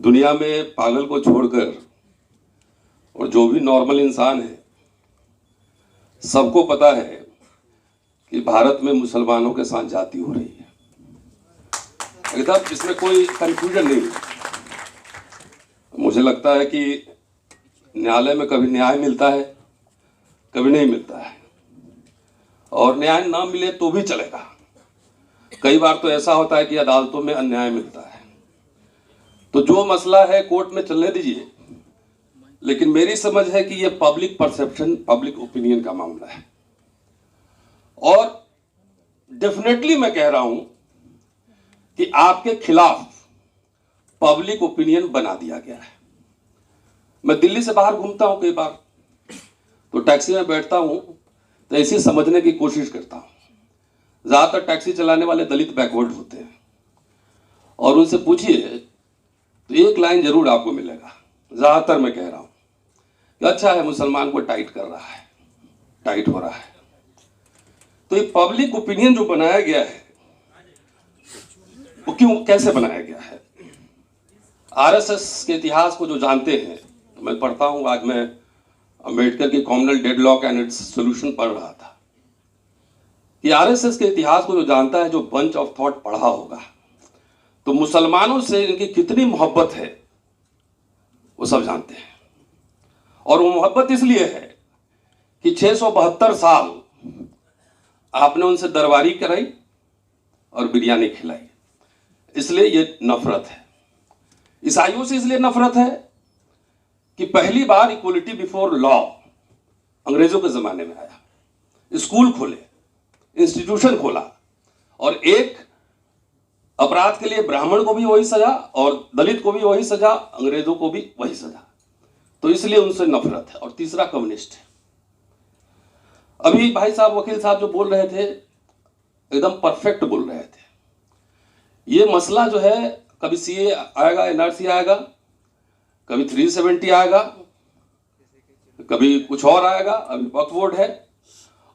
दुनिया में पागल को छोड़कर और जो भी नॉर्मल इंसान है सबको पता है कि भारत में मुसलमानों के साथ जाति हो रही है। एकदम इसमें कोई कंफ्यूजन नहीं है। मुझे लगता है कि न्यायालय में कभी न्याय मिलता है, कभी नहीं मिलता है, और न्याय ना मिले तो भी चलेगा। कई बार तो ऐसा होता है कि अदालतों में अन्याय मिलता है। तो जो मसला है कोर्ट में चलने दीजिए, लेकिन मेरी समझ है कि यह पब्लिक परसेप्शन, पब्लिक ओपिनियन का मामला है। और डेफिनेटली मैं कह रहा हूं कि आपके खिलाफ पब्लिक ओपिनियन बना दिया गया है। मैं दिल्ली से बाहर घूमता हूं कई बार, तो टैक्सी में बैठता हूं तो ऐसे समझने की कोशिश करता हूं। ज्यादातर टैक्सी चलाने वाले दलित बैकवर्ड होते हैं, और उनसे पूछिए तो एक लाइन जरूर आपको मिलेगा। ज्यादातर मैं कह रहा हूं कि अच्छा है, मुसलमान को टाइट कर रहा है, टाइट हो रहा है। तो ये पब्लिक ओपिनियन जो बनाया गया है वो क्यों, कैसे बनाया गया है? आरएसएस के इतिहास को जो जानते हैं, तो मैं पढ़ता हूं, आज मैं अंबेडकर की communal deadlock and it's solution पढ़ रहा था कि आरएसएस के इतिहास को जो जानता है, जो बंच ऑफ थॉट पढ़ा होगा, तो मुसलमानों से इनकी कितनी मोहब्बत है वो सब जानते हैं। और वो मोहब्बत इसलिए है कि 672 साल आपने उनसे दरबारी कराई और बिरयानी खिलाई, इसलिए ये नफरत है। ईसाइयों से इसलिए नफरत है कि पहली बार इक्वलिटी बिफोर लॉ अंग्रेजों के जमाने में आया। स्कूल खोले, इंस्टीट्यूशन खोला, और एक अपराध के लिए ब्राह्मण को भी वही सजा और दलित को भी वही सजा, अंग्रेजों को भी वही सजा। तो इसलिए उनसे नफरत है। और तीसरा कम्युनिस्ट है। अभी भाई साहब, वकील साहब जो बोल रहे थे, एकदम परफेक्ट बोल रहे थे। ये मसला जो है, कभी सीए आएगा, एनआरसी आएगा, कभी 370 आएगा, कभी कुछ और आएगा, अभी वक्फ बोर्ड है,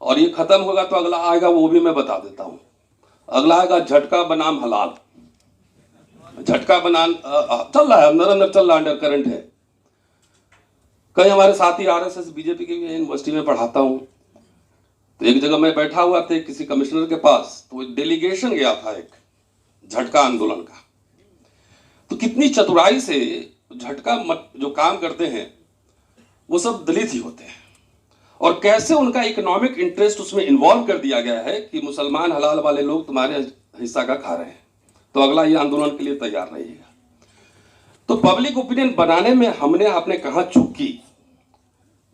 और ये खत्म होगा तो अगला आएगा, वो भी मैं बता देता हूं। अगला आएगा झटका बनाम हलाल। झटका बनाम चल रहा है, अंदर अंदर चल रहा, अंडर करंट है। कई हमारे साथी आरएसएस बीजेपी की यूनिवर्सिटी में पढ़ाता हूं, तो एक जगह मैं बैठा हुआ था किसी कमिश्नर के पास, तो एक डेलीगेशन गया था एक झटका आंदोलन का। तो कितनी चतुराई से झटका जो काम करते हैं वो सब दलित ही होते हैं, और कैसे उनका इकोनॉमिक इंटरेस्ट उसमें इन्वॉल्व कर दिया गया है कि मुसलमान हलाल वाले लोग तुम्हारे हिस्सा का खा रहे हैं, तो अगला ये आंदोलन के लिए तैयार रहिएगा। तो पब्लिक ओपिनियन बनाने में हमने आपने कहां चूक की,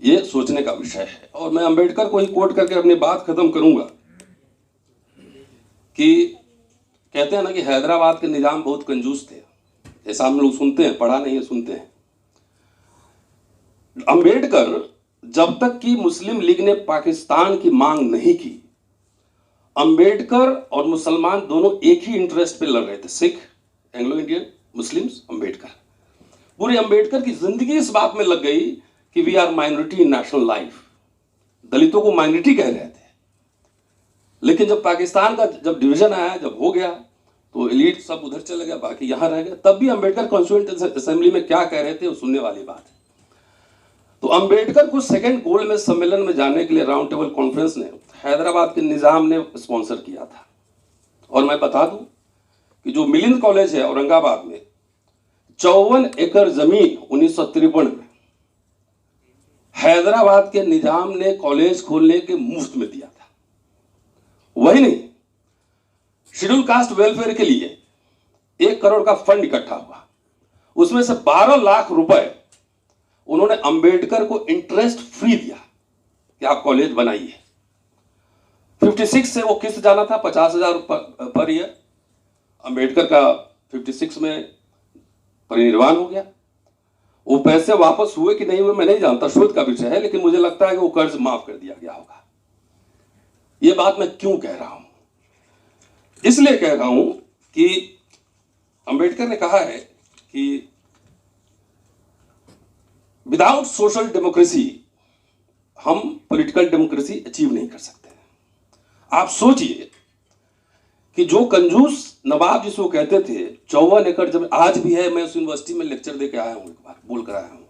ये सोचने का विषय है। और मैं अंबेडकर को ही कोट करके अपनी बात खत्म करूंगा कि कहते हैं ना कि हैदराबाद के निजाम बहुत कंजूस थे। ऐसा हम लोग सुनते हैं, पढ़ा नहीं है, सुनते हैं। अंबेडकर जब तक कि मुस्लिम लीग ने पाकिस्तान की मांग नहीं की, अंबेडकर और मुसलमान दोनों एक ही इंटरेस्ट पे लड़ रहे थे। Sikh, Anglo Indian, Muslims, Ambedkar. पूरे अंबेडकर की जिंदगी इस बात में लग गई कि we are minority in national life. दलितों को माइनॉरिटी कह रहे थे, लेकिन जब पाकिस्तान का जब डिवीजन आया, जब हो गया, तो एलीट सब उधर चले गया, बाकी यहां रह गए। तब भी अंबेडकर कॉन्स्टिट्यूएंट असेंबली में क्या कह रहे थे वो सुनने वाली बात है। तो अंबेडकर को सेकंड गोल्ड में सम्मेलन में जाने के लिए राउंड टेबल कॉन्फ्रेंस ने हैदराबाद के निजाम ने स्पॉन्सर किया था। और मैं बता दूं कि जो मिलिंद कॉलेज है औरंगाबाद में, 54 एकड़ जमीन 1953 में हैदराबाद के निजाम ने कॉलेज खोलने के मुफ्त में दिया था। वही नहीं, शेड्यूल कास्ट वेलफेयर के लिए 1 करोड़ का फंड इकट्ठा हुआ, उसमें से 12 लाख रुपए उन्होंने अंबेडकर को इंटरेस्ट फ्री दिया कि आप कॉलेज बनाइए। 56 से वो किस्त जाना था 50,000 पर ईयर। अंबेडकर का 56 में परिनिर्वाण हो गया। वो पैसे वापस हुए कि नहीं हुए मैं नहीं जानता, शोध का विषय है, लेकिन मुझे लगता है कि वो कर्ज माफ कर दिया गया होगा। ये बात मैं क्यों कह रहा हूं? इसलिए कह रहा हूं कि अंबेडकर ने कहा है कि विदाउट सोशल डेमोक्रेसी हम पॉलिटिकल डेमोक्रेसी अचीव नहीं कर सकते। आप सोचिए कि जो कंजूस नवाब जिसको कहते थे, 54 एकड़ जब आज भी है, मैं उस यूनिवर्सिटी में लेक्चर दे के आया हूं, एक बार बोल कर आया हूं।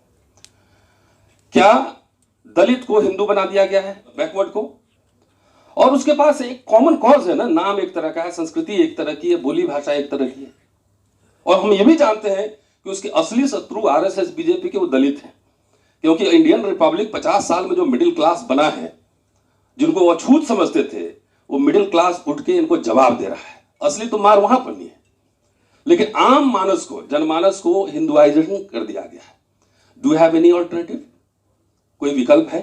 क्या दलित को हिंदू बना दिया गया है, बैकवर्ड को? और उसके पास एक कॉमन कॉज है ना, नाम एक तरह का है, संस्कृति एक तरह की है, बोली भाषा एक तरह की है। और हम ये भी जानते हैं कि उसके असली शत्रु आरएसएस बीजेपी के वो दलित हैं, क्योंकि इंडियन रिपब्लिक 50 साल में जो मिडिल क्लास बना है, जिनको वो अछूत समझते थे, वो मिडिल क्लास उठ के इनको जवाब दे रहा है। असली तो मार वहां पर नहीं है, लेकिन आम मानस को, जनमानस को हिंदुआइजेशन कर दिया गया है। Do you have any alternative? कोई विकल्प है?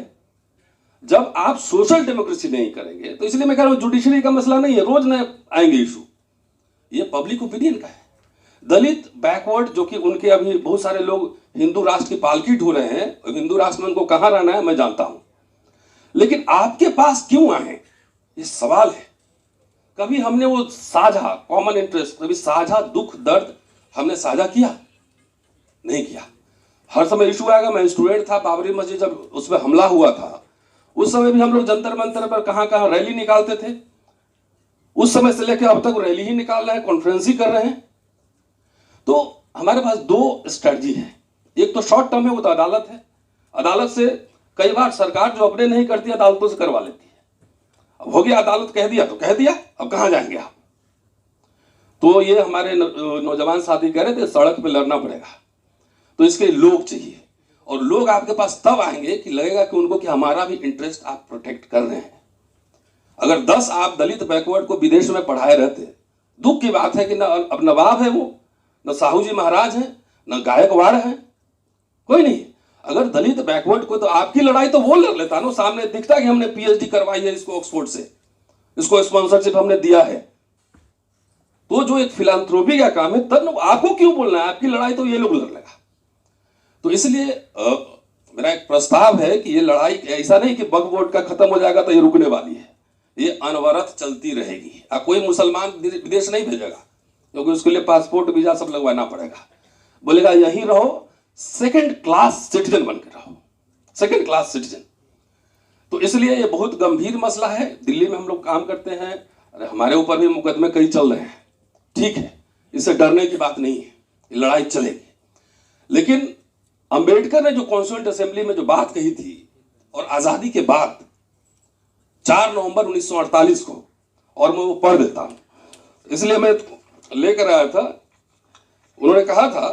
जब आप सोशल डेमोक्रेसी नहीं करेंगे, तो इसलिए मैं कह रहा हूं जुडिशरी का मसला नहीं है, रोज नए आएंगे इशू, ये पब्लिक ओपिनियन का है। दलित बैकवर्ड, जो कि उनके अभी बहुत सारे लोग हिंदू राष्ट्र की पालकी ढो रहे हैं, हिंदू राष्ट्र में उनको कहां रहना है मैं जानता हूं, लेकिन आपके पास क्यों आए, ये सवाल है। कभी हमने वो साझा कॉमन इंटरेस्ट, कभी साझा दुख दर्द हमने साझा किया? नहीं किया। हर समय इशू आएगा। मैं स्टूडेंट था, बाबरी मस्जिद जब उस पर हमला हुआ था, उस समय भी हम लोग जंतर मंतर पर कहां कहां रैली निकालते थे। उस समय से लेकर अब तक रैली ही निकाल रहे हैं, कॉन्फ्रेंस ही कर रहे हैं। तो हमारे पास दो स्ट्रेटजी है। एक तो शॉर्ट टर्म है, वो तो अदालत है। अदालत से कई बार सरकार जो अपने नहीं करती, अदालतों से करवा लेती है। अब हो गया, अदालत कह दिया तो कह दिया, अब कहां जाएंगे आप? तो ये हमारे नौजवान साथी कह रहे थे सड़क पे लड़ना पड़ेगा, तो इसके लोग चाहिए, और लोग आपके पास तब आएंगे कि लगेगा कि उनको कि हमारा भी इंटरेस्ट आप प्रोटेक्ट कर रहे हैं। अगर 10 आप दलित बैकवर्ड को विदेश में पढ़ाए रहते, दुख की बात है कि न अब नवाब है वो, न साहू जी महाराज हैं, न गायकवाड़ हैं, कोई नहीं। अगर दलित बैकवर्ड को, तो आपकी लड़ाई तो वो लड़ लेता ना, सामने दिखता कि हमने पीएचडी करवाई है इसको ऑक्सफोर्ड से, इसको स्पॉन्सरशिप हमने दिया है, तो जो एक फिलांथ्रोपी का काम है, तब आपको क्यों बोलना है? आपकी लड़ाई तो ये लोग लड़ लेगा। तो इसलिए मेरा एक प्रस्ताव है कि ये लड़ाई ऐसा नहीं कि वक्फ बोर्ड का खत्म हो जाएगा तो ये रुकने वाली है, ये अनवरत चलती रहेगी। कोई मुसलमान विदेश नहीं भेजेगा, क्योंकि उसके लिए पासपोर्ट वीजा सब लगवाना पड़ेगा। बोलेगा यहीं रहो, सेकंड क्लास सिटीजन बनकर रहो, सेकंड क्लास सिटीजन। तो इसलिए ये बहुत गंभीर मसला है। दिल्ली में हम लोग काम करते हैं, अरे हमारे ऊपर भी मुकदमे कई चल रहे हैं, ठीक है, इससे डरने की बात नहीं है, ये लड़ाई चलेगी। लेकिन अंबेडकर ने जो कॉन्स्टिट्यूएंट असेंबली में जो बात कही थी, और आजादी के बाद 4 नवंबर 1948 को, और मैं वो पढ़ देता हूं, इसलिए मैं लेकर आया था। उन्होंने कहा था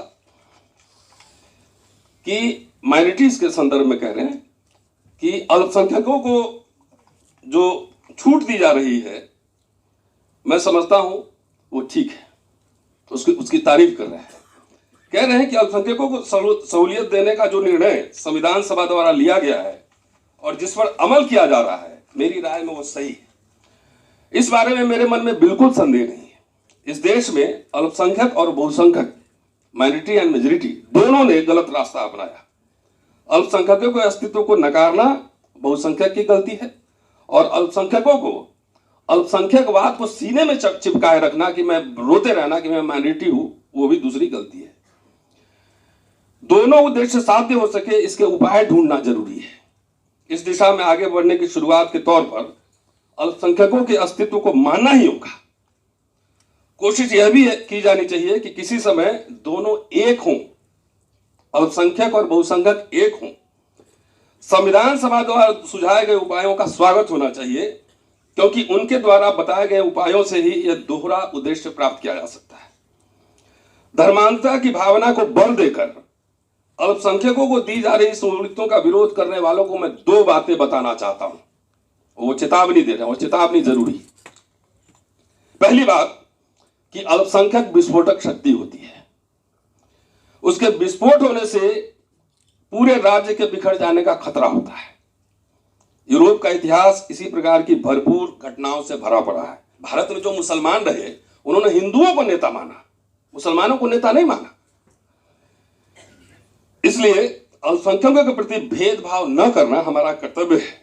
कि माइनॉरिटीज के संदर्भ में कह रहे हैं कि अल्पसंख्यकों को जो छूट दी जा रही है, मैं समझता हूं वो ठीक है, उसकी तारीफ कर रहे हैं। कह रहे हैं कि अल्पसंख्यकों को सहूलियत देने का जो निर्णय संविधान सभा द्वारा लिया गया है और जिस पर अमल किया जा रहा है, मेरी राय में वो सही है। इस बारे में मेरे मन में बिल्कुल संदेह नहीं है। इस देश में अल्पसंख्यक और बहुसंख्यक, माइनॉरिटी एंड मेजॉरिटी, दोनों ने गलत रास्ता अपनाया। अल्पसंख्यकों के अस्तित्व को नकारना बहुसंख्यक की गलती है, और अल्पसंख्यकों को अल्पसंख्यकवाद को सीने में चिपकाए रखना, कि मैं रोते रहना कि मैं माइनॉरिटी हूं, वो भी दूसरी गलती है। दोनों उद्देश्य साध्य हो सके, इसके उपाय ढूंढना जरूरी है। इस दिशा में आगे बढ़ने की शुरुआत के तौर पर अल्पसंख्यकों के अस्तित्व को मानना ही होगा। कोशिश यह भी की जानी चाहिए कि किसी समय दोनों एक हों, अल्पसंख्यक और बहुसंख्यक एक हों। संविधान सभा द्वारा सुझाए गए उपायों का स्वागत होना चाहिए, क्योंकि उनके द्वारा बताए गए उपायों से ही यह दोहरा उद्देश्य प्राप्त किया जा सकता है। धर्मांतरता की भावना को बल देकर अल्पसंख्यकों को दी जा रही सहूलियतों का विरोध करने वालों को मैं 2 बातें बताना चाहता हूं। वो चेतावनी दे रहा हूं, चेतावनी जरूरी। पहली बात कि अल्पसंख्यक विस्फोटक शक्ति होती है, उसके विस्फोट होने से पूरे राज्य के बिखर जाने का खतरा होता है। यूरोप का इतिहास इसी प्रकार की भरपूर घटनाओं से भरा पड़ा है। भारत में जो मुसलमान रहे, उन्होंने हिंदुओं को नेता माना, मुसलमानों को नेता नहीं माना। इसलिए अल्पसंख्यकों के प्रति भेदभाव न करना हमारा कर्तव्य है।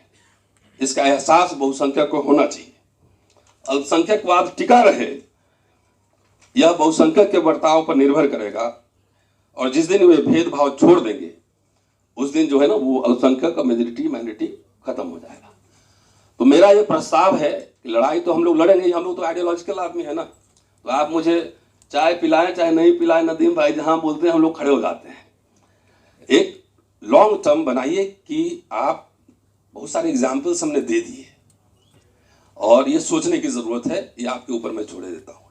इसका एहसास बहुसंख्यक को होना चाहिए। अल्पसंख्यकवाद टिका रहे, यह बहुसंख्यक के बर्ताव पर निर्भर करेगा, और जिस दिन वे भेदभाव छोड़ देंगे, उस दिन जो है ना, वो अल्पसंख्यक और मेजॉरिटी माइनॉरिटी खत्म हो जाएगा। तो मेरा यह प्रस्ताव है कि लड़ाई तो हम लोग लड़ेंगे, हम लोग तो आइडियोलॉजिकल आदमी है ना। तो आप मुझे चाय पिलाएं चाहे नहीं पिलाएं, नदीम भाई जहां बोलते हैं हम लोग खड़े हो जाते हैं। एक लॉन्ग टर्म बनाइए कि आप, बहुत सारे एग्जाम्पल्स हमने दे दिए और ये सोचने की जरूरत है, ये आपके ऊपर मैं छोड़ देता हूं।